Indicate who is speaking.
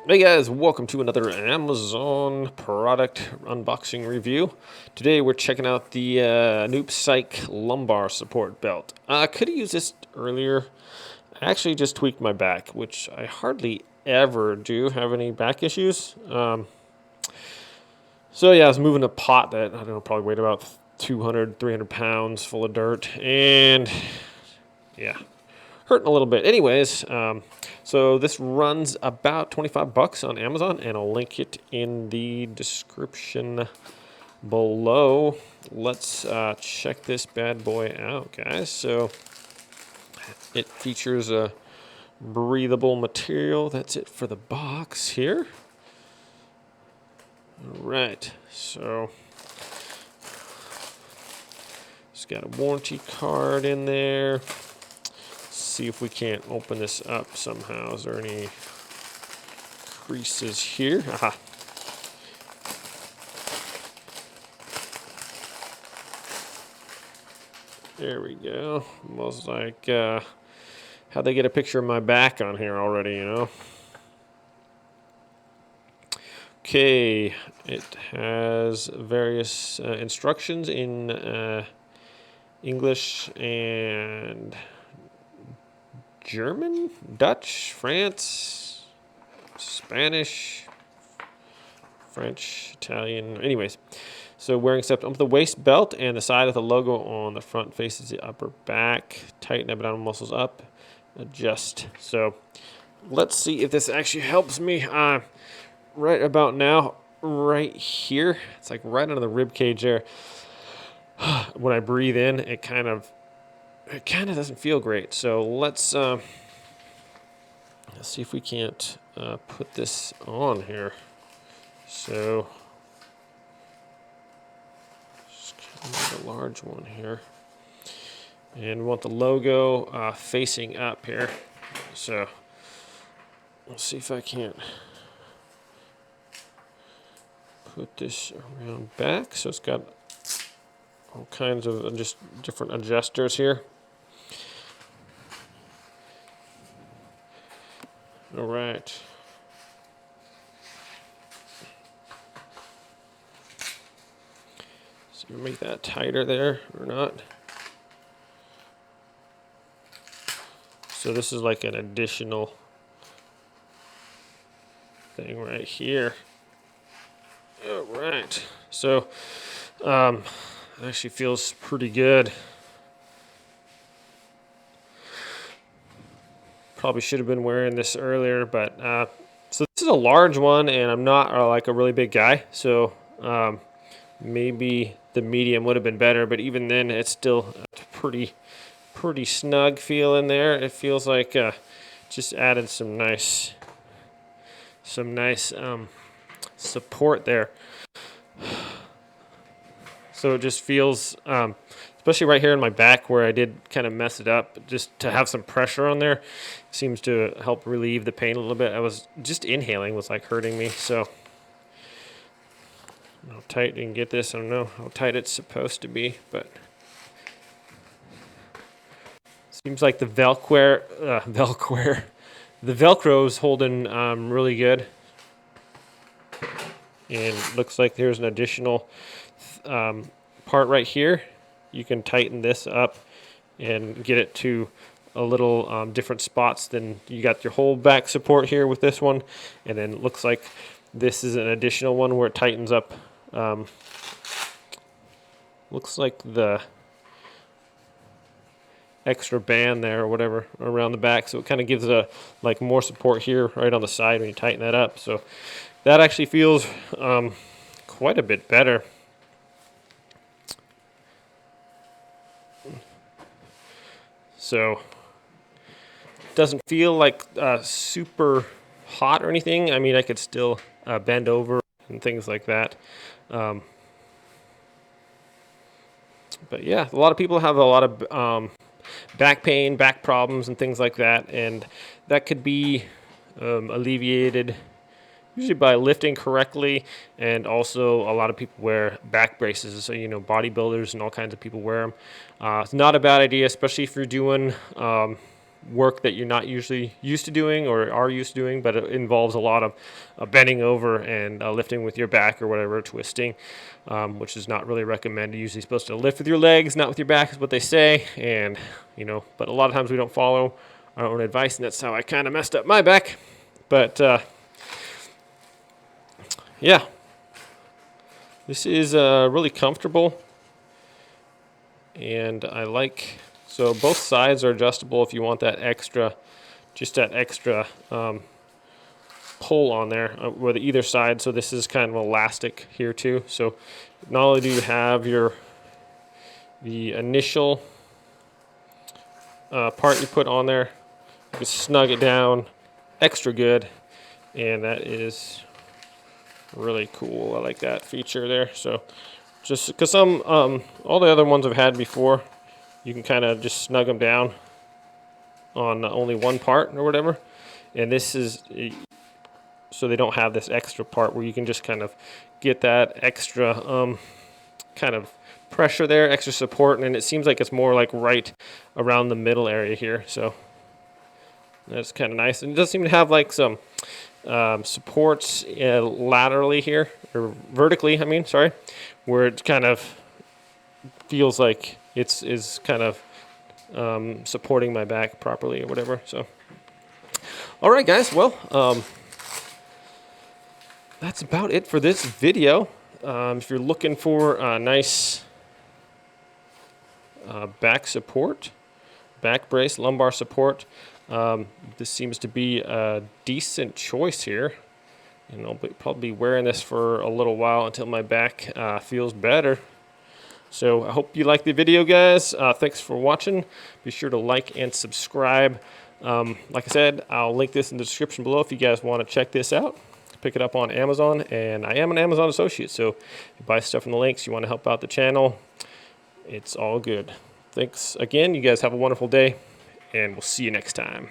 Speaker 1: Hey guys, welcome to another Amazon product unboxing review. Today we're checking out the Anoopsyche lumbar support belt. I could have used this earlier. I actually just tweaked my back, which I hardly ever do have any back issues. So yeah, I was moving a pot that, I don't know, probably weighed about 200, 300 pounds full of dirt. And yeah, hurting a little bit. Anyways, so this runs about 25 bucks on Amazon, and I'll link it in the description below. Let's check this bad boy out, guys. So it features a breathable material. That's it for the box here. All right, so it's got a warranty card in there. See if we can't open this up somehow. Is there any creases here? Aha. There we go. Almost like how'd they get a picture of my back on here already, you know? Okay, it has various instructions in English and German, Dutch, France, Spanish, French, Italian. Anyways, so wearing except up the waist belt and the side of the logo on the front faces the upper back. Tighten abdominal muscles up. Adjust. So let's see if this actually helps me. Right about now, right here, it's like right under the rib cage there. When I breathe in, it kind of doesn't feel great. So let's see if we can't put this on here. So just kind of a large one here, and we want the logo facing up here. So let's see if I can't put this around back. So it's got all kinds of just different adjusters here. All right. So you make that tighter there or not. So this is like an additional thing right here. All right. So it actually feels pretty good. Probably should have been wearing this earlier, but so this is a large one, and I'm not like a really big guy, so maybe the medium would have been better. But even then, it's still pretty snug feel in there. It feels like just added some nice support there. So it just feels, especially right here in my back where I did kind of mess it up, just to have some pressure on there seems to help relieve the pain a little bit. I was just inhaling was like hurting me. So how tight you can get this, I don't know how tight it's supposed to be, but seems like the the Velcro is holding really good. And looks like there's an additional part right here. You can tighten this up and get it to a little different spots than you got your whole back support here with this one. And then it looks like this is an additional one where it tightens up. Looks like the extra band there or whatever around the back, so it kind of gives a like more support here right on the side when you tighten that up. So that actually feels quite a bit better. So it doesn't feel like super hot or anything. I mean, I could still bend over and things like that. But yeah, a lot of people have a lot of back pain, back problems, and things like that, and that could be alleviated usually by lifting correctly, and also a lot of people wear back braces. So you know, bodybuilders and all kinds of people wear them. It's not a bad idea, especially if you're doing work that you're not usually used to doing or are used to doing, but it involves a lot of bending over and lifting with your back or whatever, twisting, which is not really recommended. You're usually supposed to lift with your legs, not with your back, is what they say. And, but a lot of times we don't follow our own advice, and that's how I kind of messed up my back. But, yeah, this is really comfortable, and I like, so both sides are adjustable if you want that extra, just that extra pull on there with either side. So this is kind of elastic here too. So not only do you have the initial part you put on there, you can snug it down extra good, and that is really cool. I like that feature there. So just because some all the other ones I've had before, you can kind of just snug them down on only one part or whatever, and this is so they don't have this extra part where you can just kind of get that extra kind of pressure there, extra support, and it seems like it's more like right around the middle area here. So that's kind of nice, and it does seem to have like some supports laterally here, or vertically, I mean, sorry, where it kind of feels like is kind of supporting my back properly or whatever. So, all right, guys, well, that's about it for this video. If you're looking for a nice back support, back brace, lumbar support, this seems to be a decent choice here. And I'll probably be wearing this for a little while until my back feels better. So I hope you liked the video, guys. Thanks for watching. Be sure to like and subscribe. Like I said, I'll link this in the description below if you guys want to check this out. Pick it up on Amazon, and I am an Amazon associate, so if you buy stuff in the links, you want to help out the channel, it's all good. Thanks again. You guys have a wonderful day, and we'll see you next time.